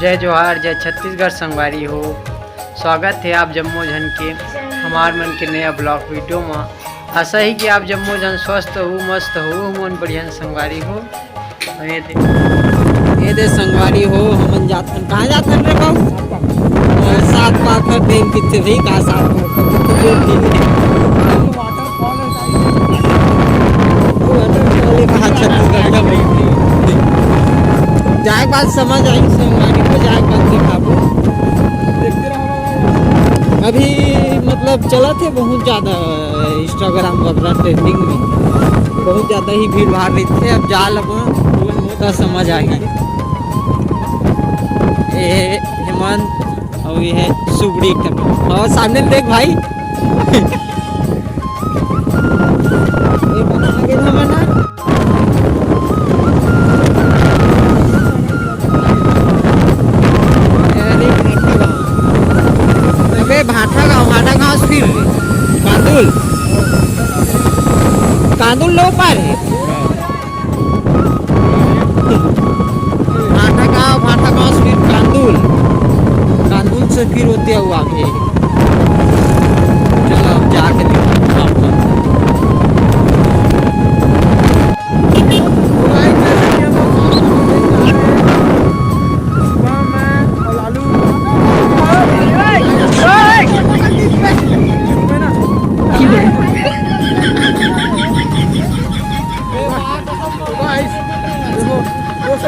जय जोहार, जय छत्तीसगढ़ संगवारी हो। स्वागत है आप जम्मो जन के हमार मन के नया ब्लॉग वीडियो में। आशा ही कि आप जम्मो जन स्वस्थ हो, मस्त हो, मन बढ़िया संगवारी हो। ये दे संगवारी हो, हमन जाथन कहाँ जाथन रे बाबू? सात पाखर देन किथे भी का सात पाखर जो ठीक है। वाटरफॉल है कहाँ छत्तीसगढ़ का भाई जाए बात समझ आई संगवारी को जाए बात दिखाबो। अभी मतलब चला थे बहुत ज़्यादा इंस्टाग्राम वगैरह ट्रेंडिंग में बहुत ज़्यादा ही भीड़ भाड़ रही थे। अब जा लगा तो समझ आएगी। ये हेमंत और ये है सुबड़ी और सामने देख भाई ये बना लगे था मना भाटा गाँव फिर कांदुल कांदुल लो पार है भाटा गाँव फिर कांदुल से फिर होते हुआ आगे। चलो अब जाके देखो आपको।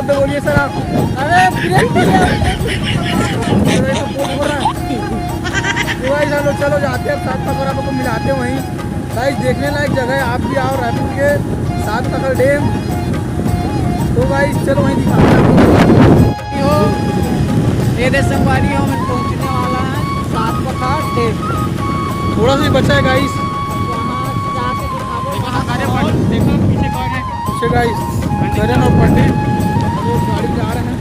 बोलिए सर आप। अरे चलो जाते हैं सात पकड़ आपको मिलाते वहीं। गाइस देखने लायक जगह है, आप भी आओ रायपुर के सात पकड़ डैम। तो गाइस चलो वहीं दिखाते हो। ये दे संगवारी हो मैं पहुंचने वाला है सात पकड़ डैम। थोड़ा सा ही बचा है गाइस, वहाँ जाके दिखाबो। देखो पीछे कौन है। पीछे गाइस करण और पंडित गाड़ी जा रहे हैं।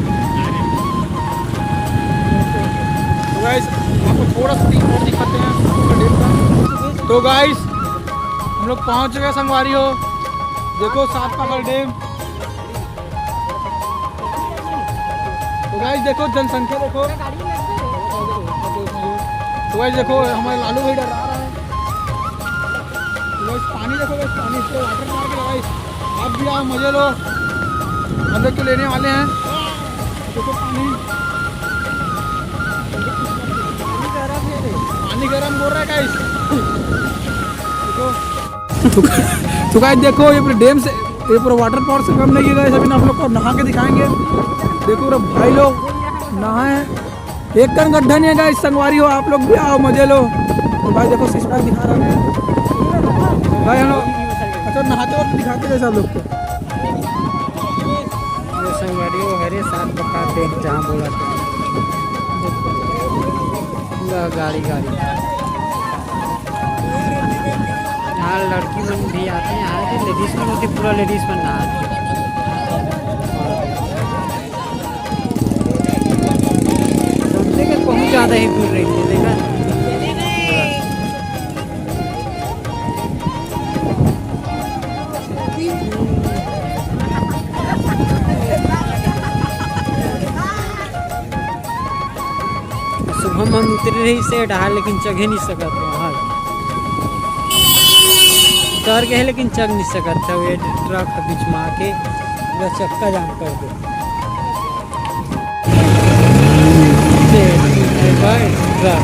तो गाइस आपको थोड़ा सा और दिखाते हैं। तो गाइस हम लोग पहुंच गए संगवारी हो। देखो सात पकड़ डैम। तो गाइस देखो जनसंख्या देखो। तो गाइस देखो हमारे लालू भाई डरा रहा है। पानी देखो गाइस, पानी से वाटर मार के गाइस आप भी आओ मजे लो। हम लोग तो लेने वाले हैं। देखो पानी गरम बोल रहा है गाइस। देखो तो गाइस देखो ये पूरे डैम से ये पूरा वाटर पावर से कम नहीं है गाइस। अभी आप लोग को नहा के दिखाएंगे। देखो रे भाई लोग नहाए, एक टन गड्ढा नहीं है गाइस। संगवारी हो आप लोग भी आओ मजे लो। तो भाई देखो सिस्टम दिखा रहा है भाई हम लोग। अच्छा नहाते और दिखाते हैं सब लोग को। संगवारी हो हरे सात पकड़ डैम जहाँ बोला था पूरा गाड़ी यहाँ लड़की मन भी आते हैं। यहाँ के लेडीज मन होती पूरा लेडीज मन नहाते बहुत ज़्यादा ही भीड़ रही थी। देखा सुबह हम उतरे रही से डहा लेकिन चढ़ नहीं सकत वहाँ उतर गए लेकिन चढ़ नहीं सकत था। वे ट्रक के बीच में आके पूरा चक्का जाम कर दे। ट्रक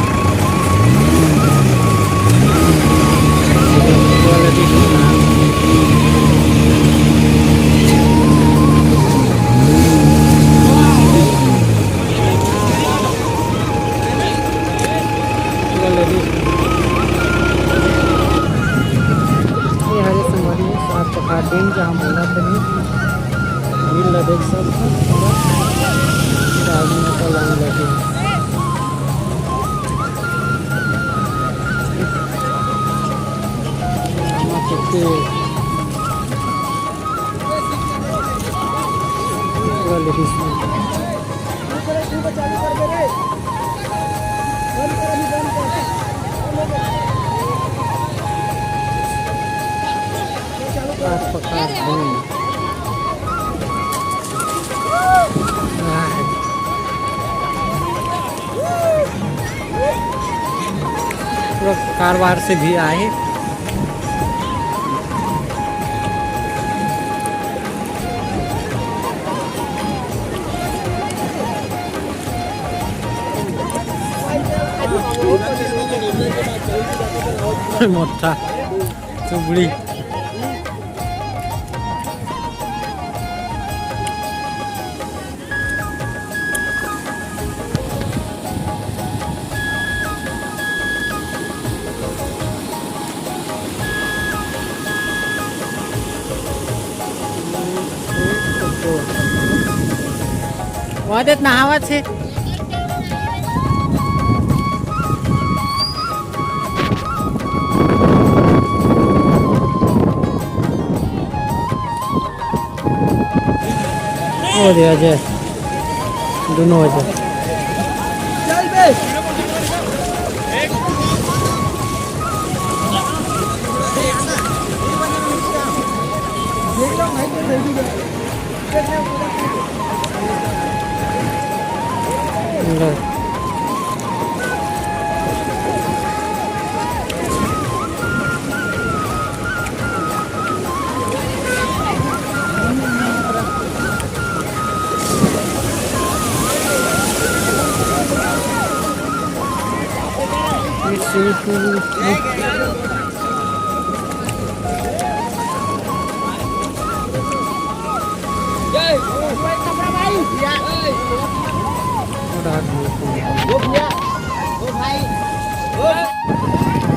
डैम जहाँ बोला था भीड़ देख सकते आदमी का लाइन लगे। पूरा कार बाहर से भी आए। मोटा चुबड़ी वादत नहावत છે। हो गया जय दोनों हो जाए।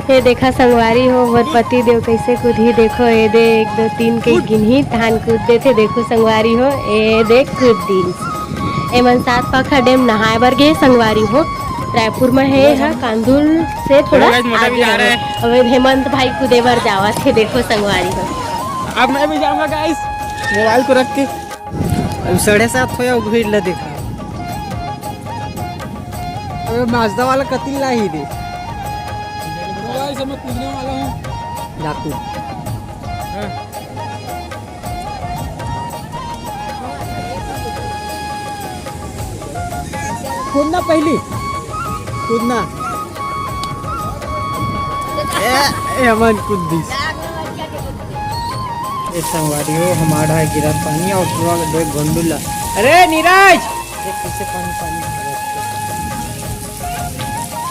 ये देखा संगवारी हो मोर पति देव कैसे कूद ही देखो ये दे 1 2 3 के गिनही धान कूदते थे। देखो संगवारी हो ये देख कूद दिन एमन 7 पाखा डैम नहाए बर गे संगवारी हो। रायपुर में है यहाँ कांदुल से थोड़ा आगे है। अब हेमंत भाई कूदे बर जावा थे। देखो संगवारी हो अब मैं भी जाऊंगा गाइस मोबाइल को रख के। अब 7:30 होया भीड़ ला देखा। अब माजदा वाला कतिल ला ही दे गाइस मैं कूदने वाला हूं। जाकू कूदना पहली कूदना अमन कूद दी। ये संगवारी हो हमारा है गिरा पानी और पूरा दो गोंडुला। अरे नीरज देख कैसे पानी पानी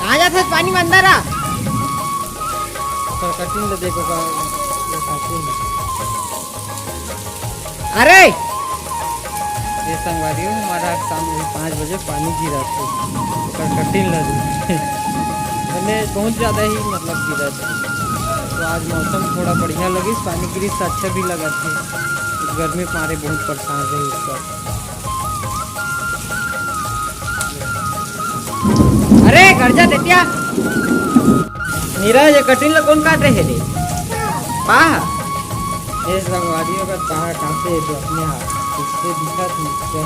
आ जाता है पानी में अंदर आ। कटिंग तो देखो का ये कार्टून। अरे ये संगवारी हो हमारा शाम 5 बजे पानी गिरा था कटिंग लगी मैंने बहुत ज़्यादा ही मतलब गिरा था। तो आज मौसम थोड़ा बढ़िया लगी पानी गिरी से अच्छा भी लगा था। गर्मी के मारे बहुत परेशान रही इस बार। अरे घर जा देतिया नीरज कटिंग ला कौन काट रहे रे पाहा ये संगवारी का पाहा काटे तो अपने हाथ इससे दिखा था।